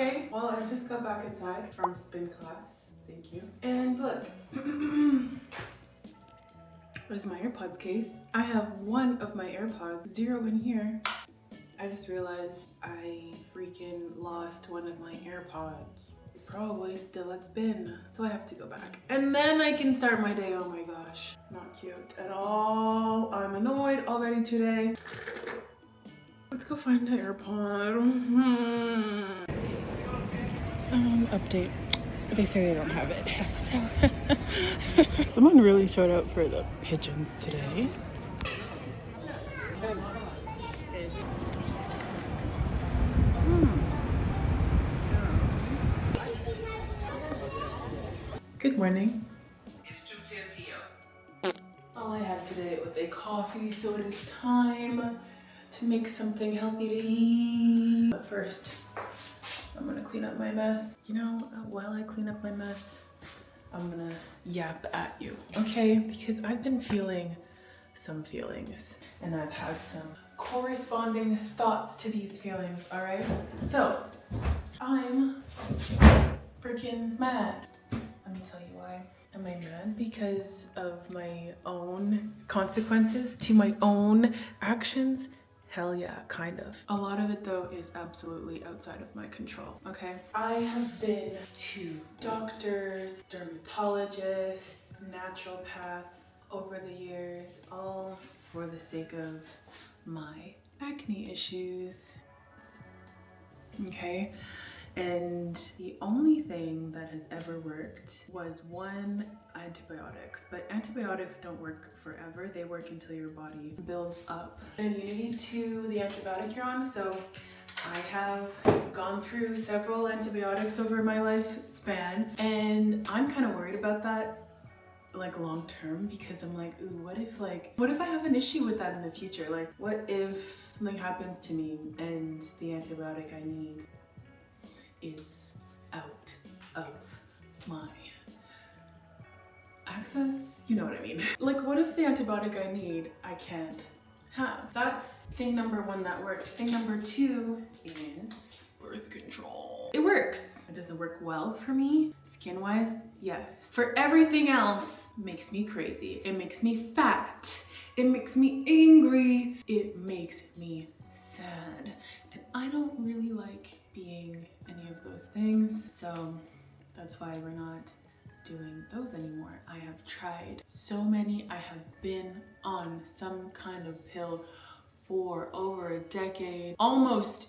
Okay, well, I just got back inside from spin class. Thank you. And look, this is my AirPods case. I have one of my AirPods, 0 in here. I just realized I freaking lost one of my AirPods. It's probably still at spin, so I have to go back. And then I can start my day. Oh my gosh, not cute at all. I'm annoyed already today. Let's go find the AirPod. Update. They say they don't have it, so. Someone really showed up for the pigeons today. Good morning. It's 2:10 p.m. All I had today was a coffee, so it is time to make something healthy to eat. But first, I'm gonna clean up my mess. You know, while I clean up my mess, I'm gonna yap at you, okay? Because I've been feeling some feelings, and I've had some corresponding thoughts to these feelings, all right? So, I'm freaking mad. Let me tell you why. Am I mad? Because of my own consequences to my own actions? Hell yeah, kind of. A lot of it though is absolutely outside of my control, okay? I have been to doctors, dermatologists, naturopaths over the years, all for the sake of my acne issues, okay? And the only thing that has ever worked was one, antibiotics. But antibiotics don't work forever. They work until your body builds up an immunity to the antibiotic you're on. So I have gone through several antibiotics over my lifespan, and I'm kind of worried about that like long term, because I'm like, ooh, what if I have an issue with that in the future? Like, what if something happens to me and the antibiotic I need is out of my access? You know what I mean. Like, what if the antibiotic I need, I can't have? That's thing number one that worked. Thing number two is birth control. It works. It doesn't work well for me, skin-wise, yes. For everything else, makes me crazy. It makes me fat. It makes me angry. It makes me sad. And I don't really like being any of those things, so that's why we're not doing those anymore. I have tried so many. I have been on some kind of pill for over a decade, not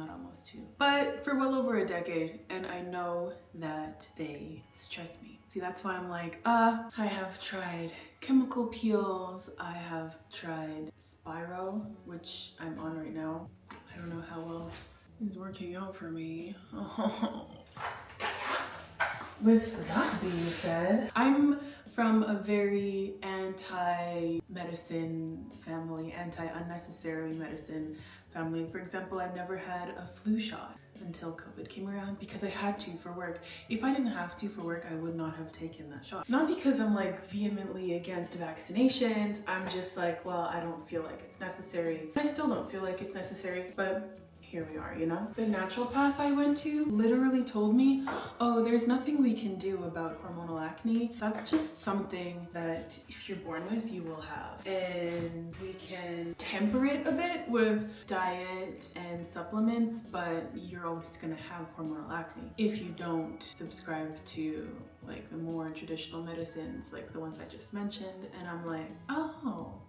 almost two, but for well over a decade, and I know that they stress me. See, that's why I'm like, I have tried chemical peels, I have tried Spiro, which I'm on right now. I don't know how well it's working out for me. With that being said, I'm from a very anti-medicine family, anti-unnecessary medicine family. For example, I've never had a flu shot until COVID came around because I had to for work. If I didn't have to for work, I would not have taken that shot. Not because I'm like vehemently against vaccinations. I'm just like, well, I don't feel like it's necessary. I still don't feel like it's necessary, but here we are, you know? The naturopath I went to literally told me, oh, there's nothing we can do about hormonal acne. That's just something that if you're born with, you will have. And we can temper it a bit with diet and supplements, but you're always gonna have hormonal acne if you don't subscribe to like the more traditional medicines, like the ones I just mentioned. And I'm like, oh,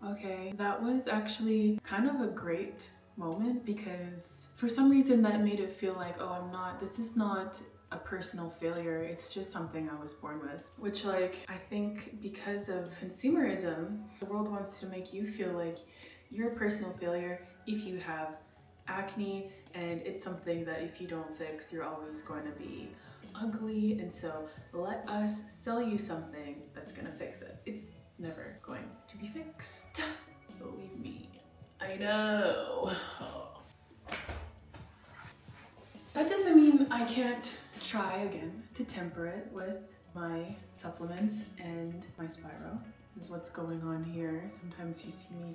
okay. That was actually kind of a great moment, because for some reason that made it feel like, oh, this is not a personal failure, it's just something I was born with. Which, like, I think because of consumerism, the world wants to make you feel like you're a personal failure if you have acne, and it's something that if you don't fix, you're always going to be ugly. And so let us sell you something that's gonna fix it. It's never going to be fixed, believe me. I know. That doesn't mean I can't try again to temper it with my supplements and my Spiro. This is what's going on here. Sometimes you see me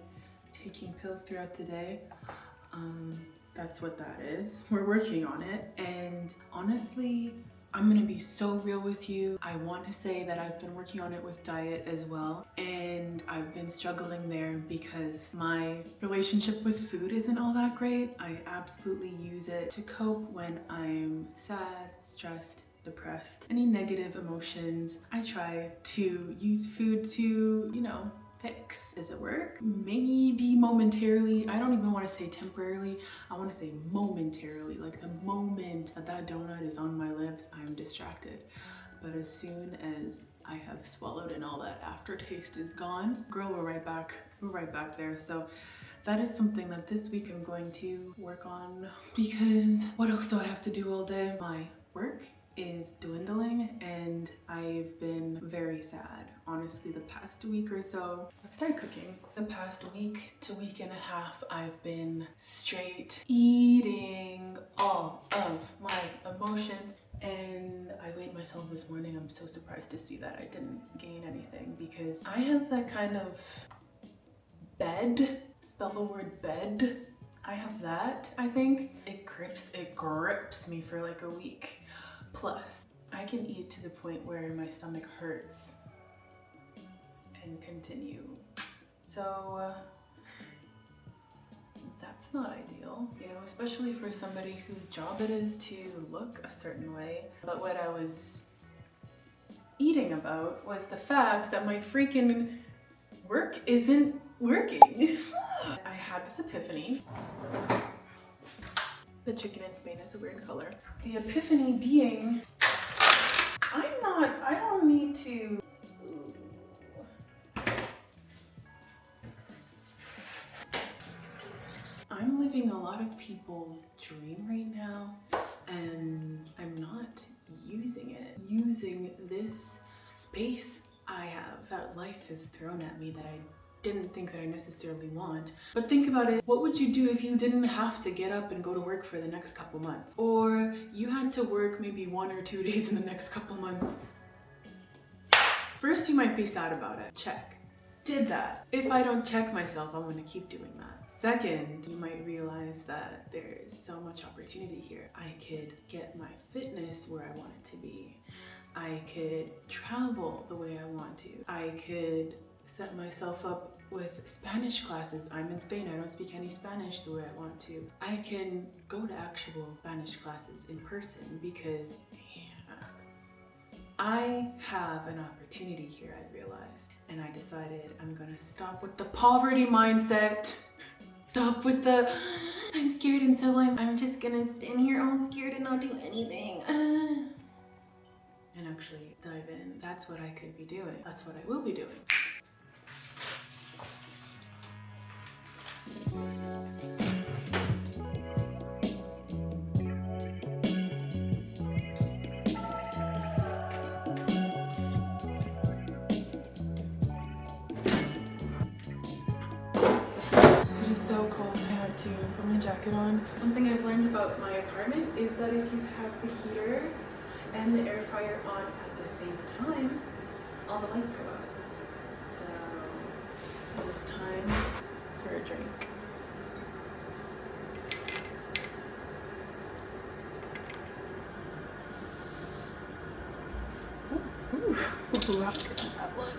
taking pills throughout the day. That's what that is. We're working on it. And honestly, I'm gonna be so real with you. I want to say that I've been working on it with diet as well. And I've been struggling there because my relationship with food isn't all that great. I absolutely use it to cope when I'm sad, stressed, depressed, any negative emotions. I try to use food to, fix. Does it work? Maybe momentarily. I don't even want to say temporarily. I want to say momentarily. Like the moment that donut is on my lips, I'm distracted. But as soon as I have swallowed and all that aftertaste is gone, girl, we're right back. We're right back there. So that is something that this week I'm going to work on, because what else do I have to do all day? My work is dwindling and I've been very sad. Honestly, the past week or so, let's start cooking. The past week to week and a half, I've been straight eating all of my emotions. And I weighed myself this morning. I'm so surprised to see that I didn't gain anything, because I have that kind of bed, spell the word bed. I have that, I think. It grips me for like a week. Plus, I can eat to the point where my stomach hurts and continue. So that's not ideal, especially for somebody whose job it is to look a certain way. But what I was eating about was the fact that my freaking work isn't working. I had this epiphany. The chicken in Spain is a weird color. The epiphany being, I don't need to. I'm living a lot of people's dream right now, and I'm not using it. Using this space I have that life has thrown at me that I didn't think that I necessarily want. But think about it. What would you do if you didn't have to get up and go to work for the next couple months? Or you had to work maybe 1 or 2 days in the next couple months? First, you might be sad about it. Check. Did that. If I don't check myself, I'm gonna keep doing that. Second, you might realize that there's so much opportunity here. I could get my fitness where I want it to be. I could travel the way I want to. I could set myself up with Spanish classes. I'm in Spain, I don't speak any Spanish the way I want to. I can go to actual Spanish classes in person, because I have an opportunity here, I realized. And I decided I'm gonna stop with the poverty mindset. Stop with the, I'm scared and so I'm just gonna stand here all scared and not do anything. And actually dive in. That's what I could be doing. That's what I will be doing. It is so cold. I had to put my jacket on. One thing I've learned about my apartment is that if you have the heater and the air fryer on at the same time, all the lights go out. So it is time for a drink. Ooh, how good does that look?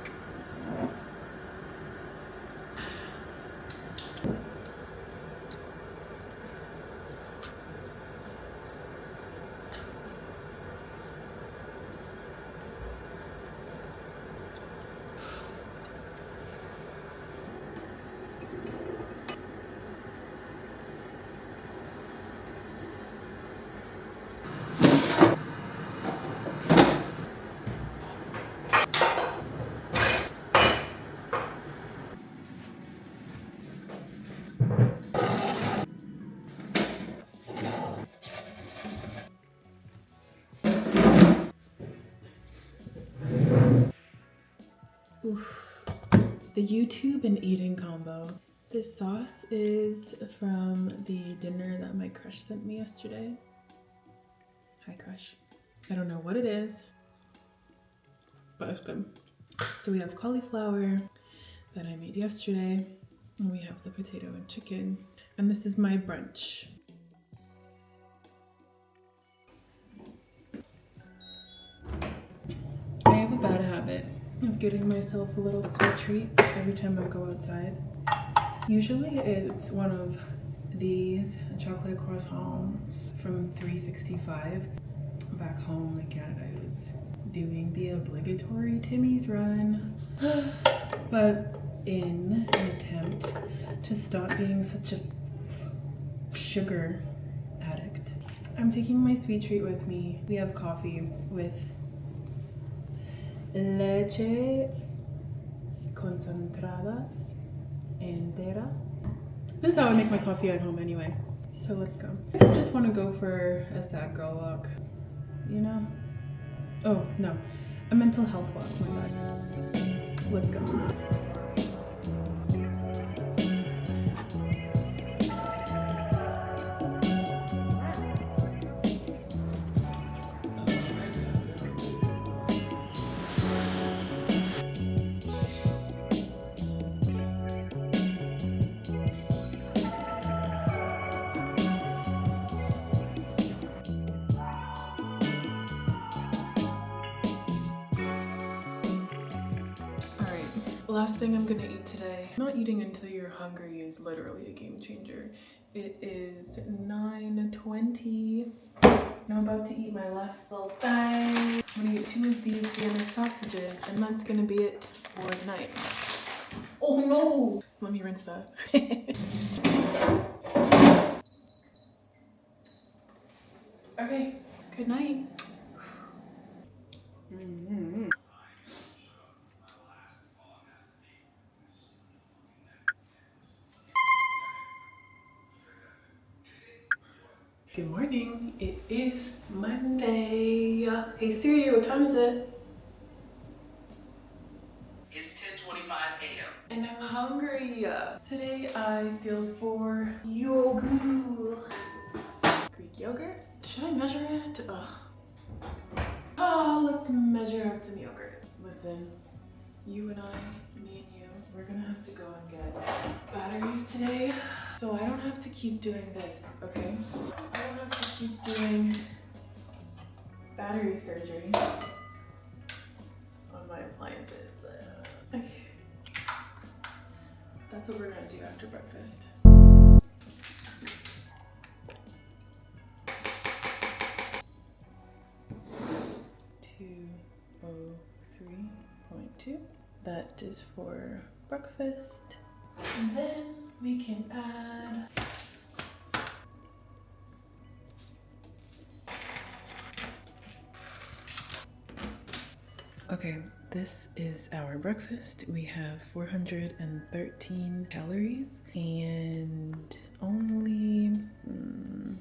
Oof. The YouTube and eating combo. This sauce is from the dinner that my crush sent me yesterday. Hi, crush. I don't know what it is, but it's good. So we have cauliflower that I made yesterday, and we have the potato and chicken. And this is my brunch. I have a bad habit of getting myself a little sweet treat every time I go outside. Usually it's one of these chocolate croissants from 365. Back home in Canada, I was doing the obligatory Timmy's run. But in an attempt to stop being such a sugar addict, I'm taking my sweet treat with me. We have coffee with leche concentrada entera. This is how I make my coffee at home anyway. So let's go. I just want to go for a sad girl walk, you know? Oh, no. A mental health walk, my bad. Let's go. Last thing I'm gonna eat today. Not eating until you're hungry is literally a game changer. It is 9:20. I'm about to eat my last little bite. I'm gonna get 2 of these Vienna sausages, and that's gonna be it for tonight. Oh no! Let me rinse that. Okay, good night. Good morning. It is Monday. Hey Siri, what time is it? It's 10:25 a.m. And I'm hungry. Today I feel for yogurt. Greek yogurt? Should I measure it? Ugh. Oh, let's measure out some yogurt. Listen, you and I, me and you, we're gonna have to go and get batteries today. So I don't have to keep doing this, okay? I don't have to keep doing battery surgery on my appliances. Okay. That's what we're gonna do after breakfast. 203.2. That is for breakfast. And then we can add okay, this is our breakfast. We have 413 calories and only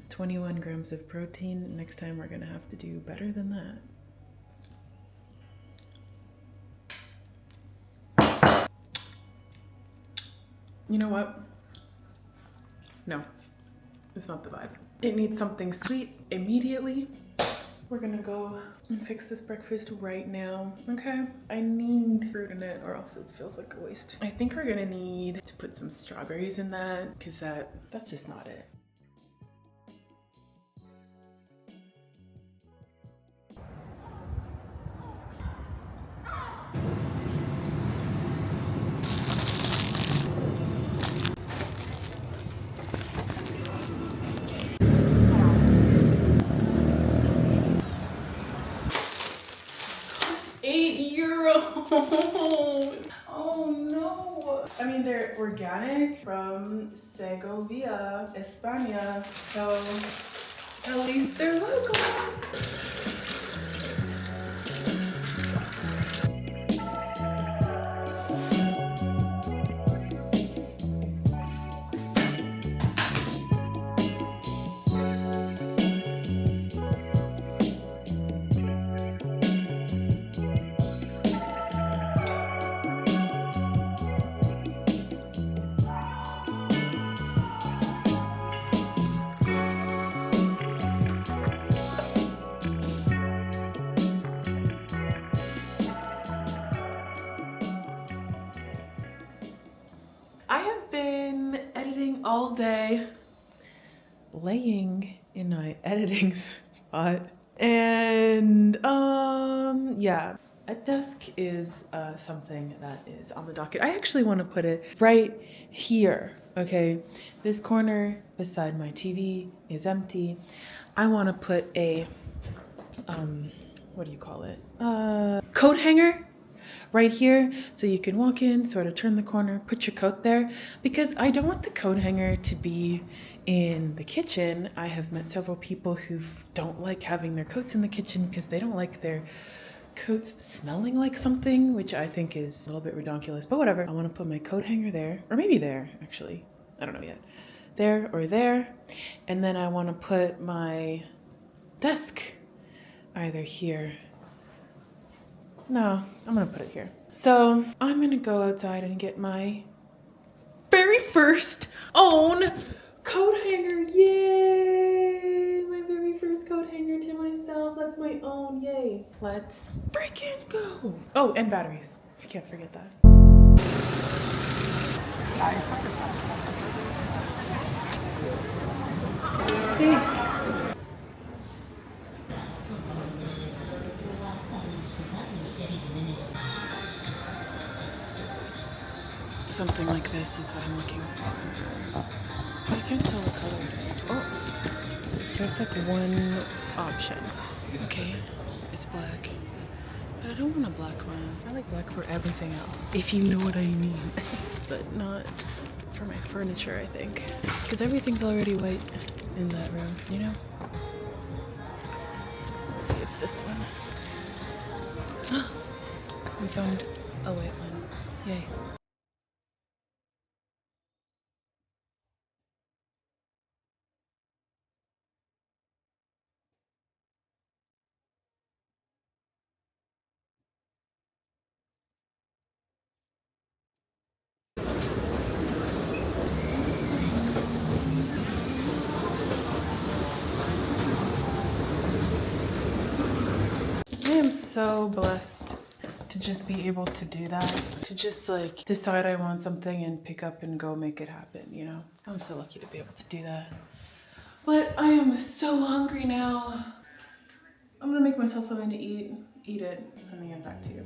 21 grams of protein. Next time we're gonna have to do better than that. You know what? No, it's not the vibe. It needs something sweet immediately. We're gonna go and fix this breakfast right now, okay? I need fruit in it or else it feels like a waste. I think we're gonna need to put some strawberries in that because that's just not it. €8. Oh no. I mean, they're organic from Segovia, España, so at least they're local. I have been editing all day, laying in my editing spot, and yeah, a desk is something that is on the docket. I actually want to put it right here, okay? This corner beside my TV is empty. I want to put a, what do you call it? Coat hanger right here, so you can walk in, sort of turn the corner, put your coat there, because I don't want the coat hanger to be in the kitchen. I have met several people who don't like having their coats in the kitchen because they don't like their coats smelling like something, which I think is a little bit redonkulous, but whatever. I want to put my coat hanger there, or maybe there, actually. I don't know yet. There or there. And then I want to put my desk either here. No, I'm gonna put it here. So I'm gonna go outside and get my very first own coat hanger. Yay! My very first coat hanger to myself. That's my own. Yay. Let's freaking go. Oh, and batteries. I can't forget that. See? Something like this is what I'm looking for. I can't tell what color it is. Oh, there's like one option. Okay, it's black. But I don't want a black one. I like black for everything else, if you know what I mean. But not for my furniture, I think. Because everything's already white in that room, you know? Let's see if this one. We found a white one. Yay. I am so blessed to just be able to do that. To just like decide I want something and pick up and go make it happen, you know? I'm so lucky to be able to do that. But I am so hungry now. I'm gonna make myself something to eat it, and then get back to you.